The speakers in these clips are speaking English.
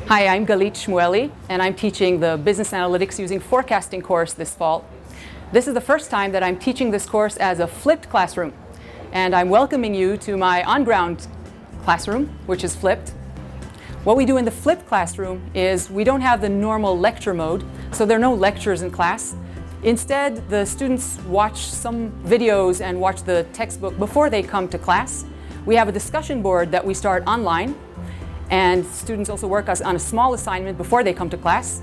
Hi, I'm Shmueli, and I'm teaching the Business Analytics Using Forecasting course this fall. This is the first time that I'm teaching this course as a flipped classroom, and I'm welcoming you to my on-ground classroom, which is flipped. What we do in the flipped classroom is we don't have the normal lecture mode, so there are no lectures in class. Instead, the students watch some videos and watch the textbook before they come to class. We have a discussion board that we start online, and students also work on a small assignment before they come to class.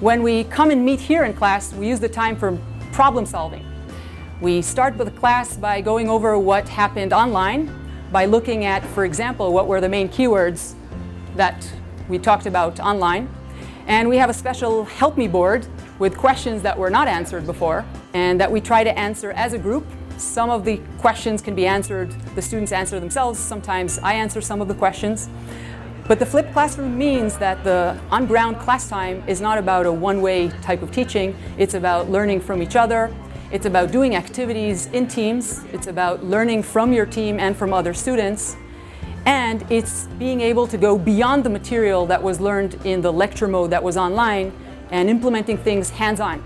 When we come and meet here in class, we use the time for problem solving. We start with the class by going over what happened online, by looking at, for example, what were the main keywords that we talked about online. And we have a special help me board with questions that were not answered before and that we try to answer as a group. Some of the questions can be answered, the students answer themselves. Sometimes I answer some of the questions. But the flipped classroom means that the on-ground class time is not about a one-way type of teaching. It's about learning from each other. It's about doing activities in teams. It's about learning from your team and from other students. And it's being able to go beyond the material that was learned in the lecture mode that was online and implementing things hands-on.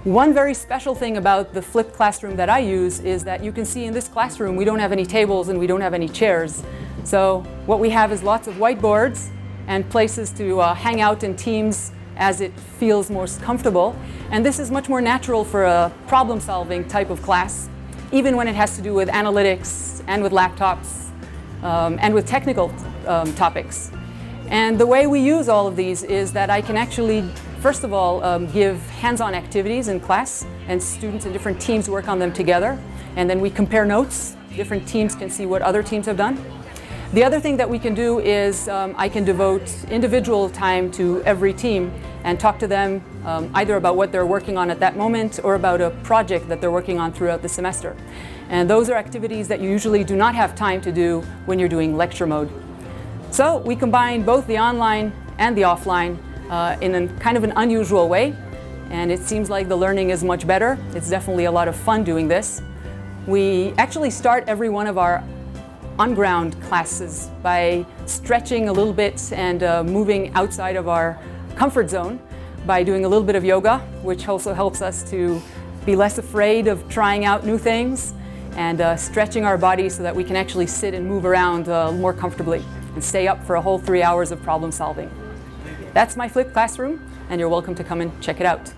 One very special thing about the flipped classroom that I use is that you can see in this classroom we don't have any tables and we don't have any chairs. So what we have is lots of whiteboards and places to hang out in teams as it feels most comfortable. And this is much more natural for a problem-solving type of class, even when it has to do with analytics and with laptops and with technical topics. And the way we use all of these is that I can actually, first of all, give hands-on activities in class, and students in different teams work on them together. And then we compare notes. Different teams can see what other teams have done. The other thing that we can do is I can devote individual time to every team and talk to them either about what they're working on at that moment or about a project that they're working on throughout the semester. And those are activities that you usually do not have time to do when you're doing lecture mode. So we combine both the online and the offline in a kind of an unusual way, and it seems like the learning is much better. It's definitely a lot of fun doing this. We actually start every one of our on-ground classes by stretching a little bit and moving outside of our comfort zone by doing a little bit of yoga, which also helps us to be less afraid of trying out new things and stretching our body so that we can actually sit and move around more comfortably and stay up for a whole 3 hours of problem solving. That's my flipped classroom, and you're welcome to come and check it out.